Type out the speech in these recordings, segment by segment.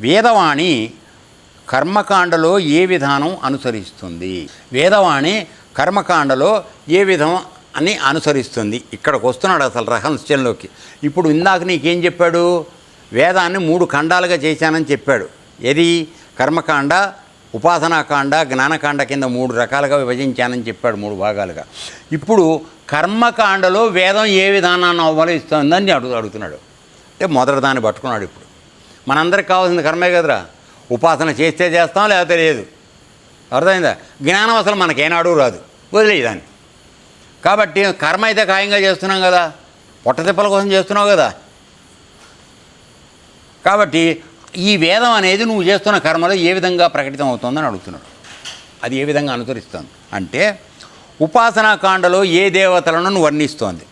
వేదవాణి కర్మకాండలో ఏ విధానం అనుసరిస్తుంది? వేదవాణి కర్మకాండలో ఏ విధం అని అనుసరిస్తుంది? ఇక్కడికి వస్తున్నాడు అసలు రహస్యంలోకి. ఇప్పుడు ఇందాక నీకేం చెప్పాడు? వేదాన్ని 3 ఖండాలుగా చేశానని చెప్పాడు. ఏది? కర్మకాండ, ఉపాసనాకాండ, జ్ఞానకాండ కింద 3 రకాలుగా విభజించానని చెప్పాడు, 3 భాగాలుగా. ఇప్పుడు కర్మకాండలో వేదం ఏ విధానాన్ని అవలంబిస్తుందని అడుగుతున్నాడు. అంటే మొదటి దాన్ని పట్టుకున్నాడు. ఇప్పుడు మనందరికి కావాల్సింది కర్మే కదరా. ఉపాసన చేస్తే చేస్తాం, లేకపోతే లేదు. అర్థమైందా? జ్ఞానం అసలు మనకేనాడు రాదు, వదిలేదాన్ని. కాబట్టి కర్మ అయితే ఖాయంగా చేస్తున్నాం కదా, పొట్టతిప్పల కోసం చేస్తున్నావు కదా. కాబట్టి ఈ వేదం అనేది నువ్వు చేస్తున్న కర్మలో ఏ విధంగా ప్రకటితం అవుతుందని అడుగుతున్నాడు. అది ఏ విధంగా అనుసరిస్తుంది అంటే, ఉపాసనాకాండలో ఏ దేవతలను వర్ణిస్తోంది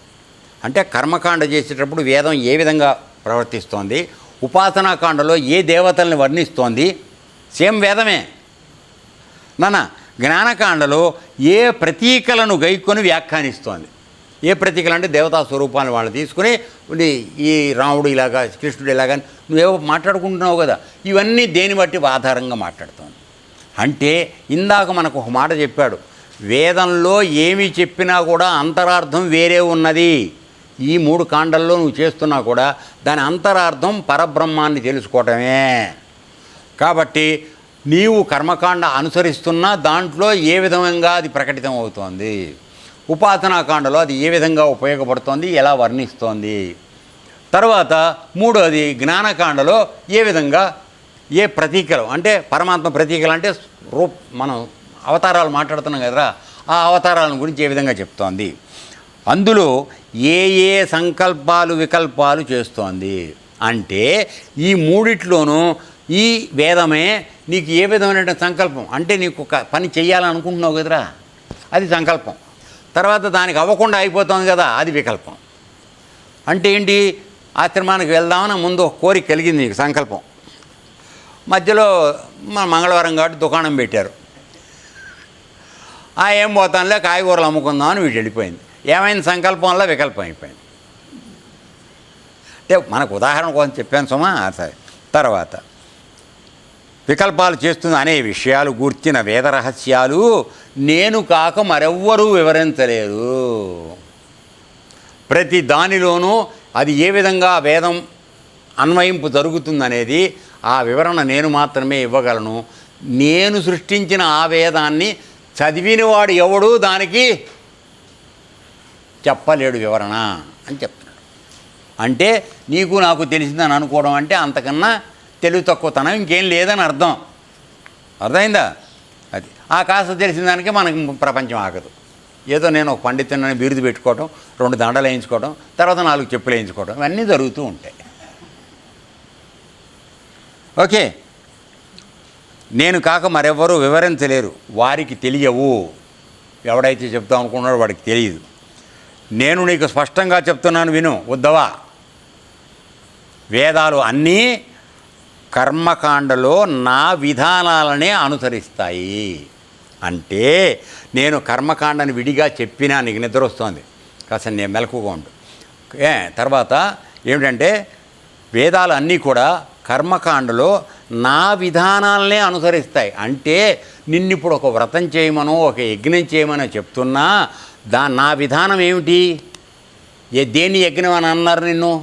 అంటే, కర్మకాండ చేసేటప్పుడు వేదం ఏ విధంగా ప్రవర్తిస్తోంది, ఉపాసనాకాండలో ఏ దేవతల్ని వర్ణిస్తోంది, సేమ్ వేదమే. జ్ఞానకాండలో ఏ ప్రతీకలను గైకొని వ్యాఖ్యానిస్తోంది. ఏ ప్రతీకలు అంటే దేవతా స్వరూపాన్ని వాళ్ళు తీసుకుని ఈ రాముడు ఇలాగా, కృష్ణుడు ఇలాగా నువ్వేవో మాట్లాడుకుంటున్నావు కదా, ఇవన్నీ దేని బట్టి ఆధారంగా మాట్లాడుతోంది. అంటే ఇందాక మనకు ఒక మాట చెప్పాడు, వేదంలో ఏమి చెప్పినా కూడా అంతరార్థం వేరే ఉన్నది. ఈ 3 కాండల్లో నువ్వు చేస్తున్నా కూడా దాని అంతరార్థం పరబ్రహ్మాన్ని తెలుసుకోవటమే. కాబట్టి నీవు కర్మకాండ అనుసరిస్తున్నా దాంట్లో ఏ విధంగా అది ప్రకటితం అవుతోంది, ఉపాసనాకాండలో అది ఏ విధంగా ఉపయోగపడుతోంది, ఎలా వర్ణిస్తోంది. తర్వాత 3వది జ్ఞానకాండలో ఏ విధంగా ఏ ప్రతీకలు అంటే పరమాత్మ ప్రతీకలు అంటే మనం అవతారాలు మాట్లాడుతున్నాం కదరా, ఆ అవతారాల గురించి ఏ విధంగా చెప్తోంది. అందులో ఏ ఏ సంకల్పాలు వికల్పాలు చేస్తోంది అంటే ఈ 3 ఈ వేదమే నీకు ఏ విధమైన సంకల్పం అంటే, నీకు ఒక పని చెయ్యాలనుకుంటున్నావు కదరా, అది సంకల్పం. తర్వాత దానికి అవ్వకుండా అయిపోతుంది కదా, అది వికల్పం. అంటే ఏంటి? ఆశ్రమానికి వెళ్దామని ముందు ఒక కోరిక కలిగింది నీకు, సంకల్పం. మధ్యలో మంగళవారం కాబట్టి దుకాణం పెట్టారు. ఏం పోతానులే కాయగూరలు అమ్ముకుందామని వీటి వెళ్ళిపోయింది. ఏమైంది? సంకల్పం వల్ల వికల్పం అయిపోయింది. అంటే మనకు ఉదాహరణ కోసం చెప్పాను సుమా. సరే, తర్వాత వికల్పాలు చేస్తుంది అనే విషయాలు గూర్చిన వేద రహస్యాలు నేను కాక మరెవ్వరూ వివరించలేరు. ప్రతి దానిలోనూ అది ఏ విధంగా వేదం అన్వయింపు జరుగుతుందనేది ఆ వివరణ నేను మాత్రమే ఇవ్వగలను. నేను సృష్టించిన ఆ వేదాన్ని చదివినవాడు ఎవడు దానికి చెప్పలేడు వివరణ అని చెప్తున్నాడు. అంటే నీకు నాకు తెలిసిందని అనుకోవడం అంటే అంతకన్నా తెలివి తక్కువతనం ఇంకేం లేదని అర్థం. అర్థమైందా? అది ఆ కాస్త తెలిసిన దానికి మనకి ప్రపంచం ఆగదు. ఏదో నేను ఒక పండితుని బిరుదు పెట్టుకోవడం, 2 దండలు వేయించుకోవడం, తర్వాత 4 చెప్పులు వేయించుకోవడం, ఇవన్నీ జరుగుతూ ఉంటాయి. ఓకే. నేను కాక మరెవ్వరూ వివరించలేరు, వారికి తెలియవు. ఎవడైతే చెప్తాం అనుకున్నాడో వాడికి తెలియదు. నేను నీకు స్పష్టంగా చెప్తున్నాను, విను ఉద్ధవా. వేదాలు అన్నీ కర్మకాండలో నా విధానాలనే అనుసరిస్తాయి. అంటే నేను కర్మకాండని విడిగా చెప్పినా నీకు నిద్ర వస్తుంది, కాస్త నేను మెలకుగా ఉండు. తర్వాత ఏమిటంటే వేదాలు అన్నీ కూడా కర్మకాండలో నా విధానాలనే అనుసరిస్తాయి. అంటే నిన్నిప్పుడు ఒక వ్రతం చేయమనో ఒక యజ్ఞం చేయమనో చెప్తున్నా నా విధానం ఏమిటి? దేన్ని యజ్ఞం అని అన్నారు నిన్ను?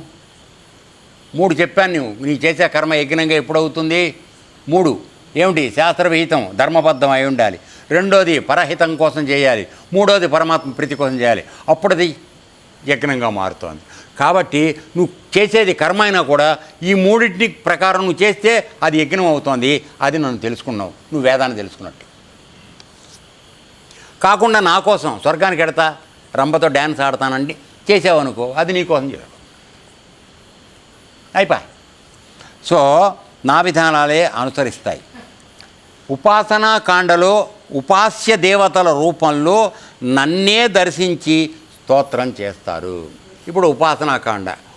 3 చెప్పాను. నీ చేసే కర్మ యజ్ఞంగా ఎప్పుడవుతుంది? 3 ఏమిటి? శాస్త్రవిహితం, ధర్మబద్ధం అయి ఉండాలి. 2వది పరహితం కోసం చేయాలి. 3వది పరమాత్మ ప్రీతి కోసం చేయాలి. అప్పుడు అది యజ్ఞంగా మారుతోంది. కాబట్టి నువ్వు చేసేది కర్మ అయినా కూడా ఈ 3 ప్రకారం నువ్వు చేస్తే అది యజ్ఞం అవుతోంది. అది నన్ను తెలుసుకున్నావు, నువ్వు వేదాన్ని తెలుసుకున్నట్టు. కాకుండా నా కోసం స్వర్గానికి ఎడతా, రంభతో డ్యాన్స్ ఆడతానండి చేసావనుకో, అది నీకోసం చేయడం అయిపోయి. సో నా విధానాలే అనుసరిస్తాయి. ఉపాసనాకాండలో ఉపాస్య దేవతల రూపంలో నన్నే దర్శించి స్తోత్రం చేస్తారు. ఇప్పుడు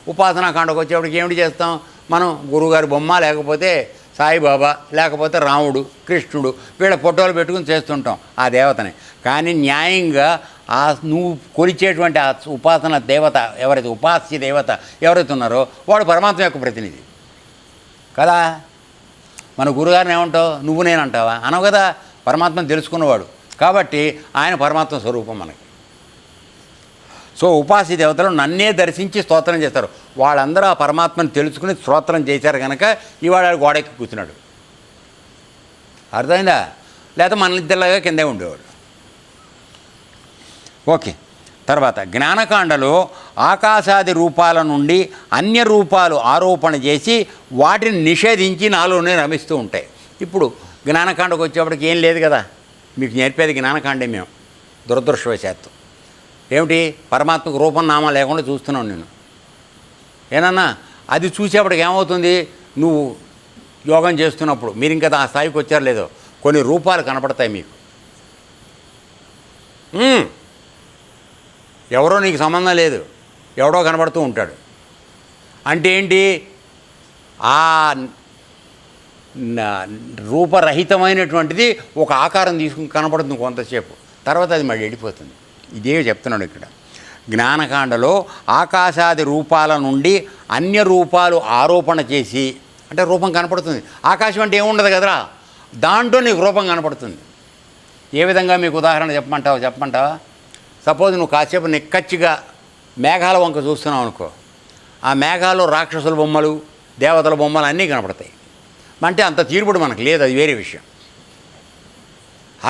ఉపాసనాకాండకు వచ్చేప్పటికి ఏమిటి చేస్తాం మనం? గురువుగారి బొమ్మ, లేకపోతే సాయిబాబా, లేకపోతే రాముడు, కృష్ణుడు, వీళ్ళ ఫోటోలు పెట్టుకుని చేస్తుంటాం ఆ దేవతని. కానీ న్యాయంగా నువ్వు కొలిచేటువంటి ఆ ఉపాసన దేవత ఎవరైతే, ఉపాస్య దేవత ఎవరైతే ఉన్నారో వాడు పరమాత్మ యొక్క ప్రతినిధి కదా. మన గురుగారిని ఏమంటావు, నువ్వు నేనంటావా? అనవు కదా. పరమాత్మను తెలుసుకున్నవాడు కాబట్టి ఆయన పరమాత్మ స్వరూపం మనకి. సో ఉపాసి దేవతలు నన్నే దర్శించి స్తోత్రం చేస్తారు. వాళ్ళందరూ ఆ పరమాత్మను తెలుసుకుని స్తోత్రం చేశారు కనుక ఇవాళ గోడెక్కి కూర్చున్నాడు. అర్థమైందా? లేదా మన ఇద్దరిలాగా కిందే ఉండేవాడు. ఓకే. తర్వాత జ్ఞానకాండలో ఆకాశాది రూపాల నుండి అన్య రూపాలు ఆరోపణ చేసి వాటిని నిషేధించి నాలోనే రమిస్తూ ఉంటాయి. ఇప్పుడు జ్ఞానకాండకు వచ్చేప్పటికి ఏం లేదు కదా, మీకు నేర్పేది జ్ఞానకాండే మేము. దురదృష్టవశాత్తు ఏమిటి, పరమాత్మకు రూపం నామం లేకుండా చూస్తున్నావు నేను. ఏనన్నా అది చూసేప్పటికి ఏమవుతుంది, నువ్వు యోగం చేస్తున్నప్పుడు మీరు ఇంకా ఆ స్థాయికి వచ్చారు లేదో కొన్ని రూపాలు కనపడతాయి మీకు. ఎవరో నీకు సంబంధం లేదు, ఎవడో కనబడుతూ ఉంటాడు. అంటే ఏంటి, ఆ రూపరహితమైనటువంటిది ఒక ఆకారం తీసుకుని కనపడుతుంది కొంతసేపు, తర్వాత అది మళ్ళీ వెళ్ళిపోతుంది. ఇదే చెప్తున్నాడు ఇక్కడ. జ్ఞానకాండలో ఆకాశాది రూపాల నుండి అన్య రూపాలు ఆరోపణ చేసి, అంటే రూపం కనపడుతుంది. ఆకాశం అంటే ఏముండదు కదరా, దాంట్లో నీకు రూపం కనపడుతుంది. ఏ విధంగా మీకు ఉదాహరణ చెప్పమంటావా? సపోజ్ నువ్వు కాసేపు నిక్కచ్చిగా మేఘాల వంక చూస్తున్నావు అనుకో, ఆ మేఘాల్లో రాక్షసుల బొమ్మలు దేవతల బొమ్మలు అన్నీ కనపడతాయి. అంటే అంత తీరుబడి మనకు లేదు, అది వేరే విషయం.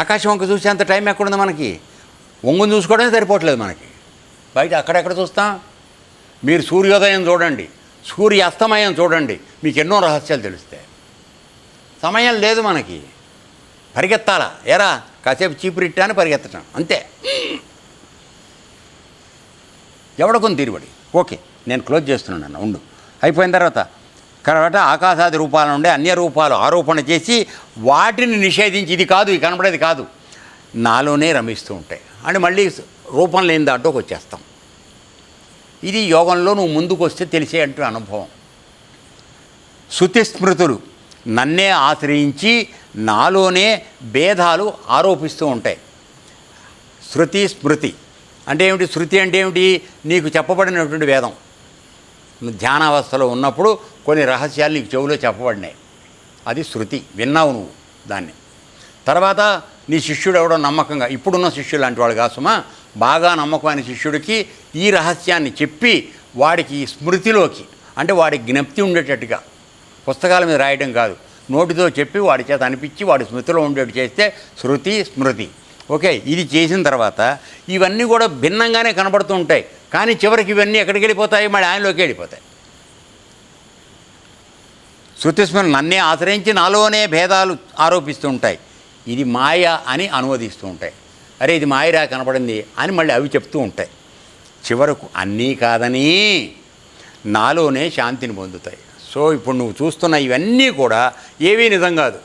ఆకాశం వంక చూసే అంత టైం ఎక్కడుంది మనకి? వంగుని చూసుకోవడమే సరిపోవట్లేదు మనకి. బయట అక్కడెక్కడ చూస్తాం? మీరు సూర్యోదయం చూడండి, సూర్యాస్తమయం చూడండి, మీకు ఎన్నో రహస్యాలు తెలుస్తాయి. సమయం లేదు మనకి, పరిగెత్తాలా. ఎరా కాసేపు చీపురిట్టా అని పరిగెత్తటం అంతే. ఎవడకొని తీరుబడి. ఓకే, నేను క్లోజ్ చేస్తున్నాను, ఉండు. అయిపోయిన తర్వాత ఆకాశాది రూపాల నుండి అన్య రూపాలు ఆరోపణ చేసి వాటిని నిషేధించి, ఇది కాదు, ఇది కనపడేది కాదు, నాలోనే రమిస్తూ ఉంటాయి అని మళ్ళీ రూపం లేని దాంట్లోకి వచ్చేస్తాం. ఇది యోగంలో నువ్వు ముందుకు వస్తే తెలిసే అంటూ అనుభవం. శృతి స్మృతులు నన్నే ఆశ్రయించి నాలోనే భేదాలు ఆరోపిస్తూ ఉంటాయి. శృతి స్మృతి అంటే ఏమిటి? శృతి అంటే ఏమిటి? నీకు చెప్పబడినటువంటి వేదం. నువ్వు ధ్యానావస్థలో ఉన్నప్పుడు కొన్ని రహస్యాలు నీకు చెవిలో చెప్పబడినాయి, అది శృతి. విన్నావు నువ్వు దాన్ని. తర్వాత నీ శిష్యుడు ఎవడో నమ్మకంగా, ఇప్పుడున్న శిష్యుడు లాంటి వాడు కాసుమా, బాగా నమ్మకమైన శిష్యుడికి ఈ రహస్యాన్ని చెప్పి వాడికి స్మృతిలోకి, అంటే వాడికి జ్ఞప్తి ఉండేటట్టుగా, పుస్తకాల మీద రాయడం కాదు, నోటితో చెప్పి వాడి చేత అనిపించి వాడి స్మృతిలో ఉండేట్టు చేస్తే శృతి స్మృతి. ఓకే, ఇది చేసిన తర్వాత ఇవన్నీ కూడా భిన్నంగానే కనబడుతూ ఉంటాయి, కానీ చివరికి ఇవన్నీ ఎక్కడికి వెళ్ళిపోతాయి? మళ్ళీ ఆయనలోకి వెళ్ళిపోతాయి. శృతిస్మరణ నన్నే ఆశ్రయించి నాలోనే భేదాలు ఆరోపిస్తూ ఉంటాయి, ఇది మాయ అని అనువదిస్తూ ఉంటాయి. అరే ఇది మాయరా కనపడింది అని మళ్ళీ అవి చెప్తూ ఉంటాయి. చివరకు అన్నీ కాదని నాలోనే శాంతిని పొందుతాయి. సో ఇప్పుడు నువ్వు చూస్తున్న ఇవన్నీ కూడా ఏవీ నిజం కాదు,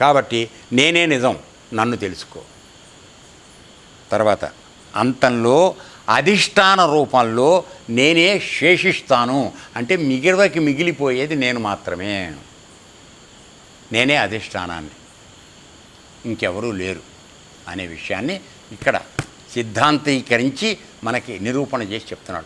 కాబట్టి నేనే నిజం, నన్ను తెలుసుకో. తర్వాత అంతంలో అధిష్టాన రూపంలో నేనే శేషిస్తాను, అంటే మిగిలిపోయేది నేను మాత్రమే. నేనే అధిష్టానాన్ని, ఇంకెవరూ లేరు అనే విషయాన్ని ఇక్కడ సిద్ధాంతీకరించి మనకి నిరూపణ చేసి చెప్తున్నాడు.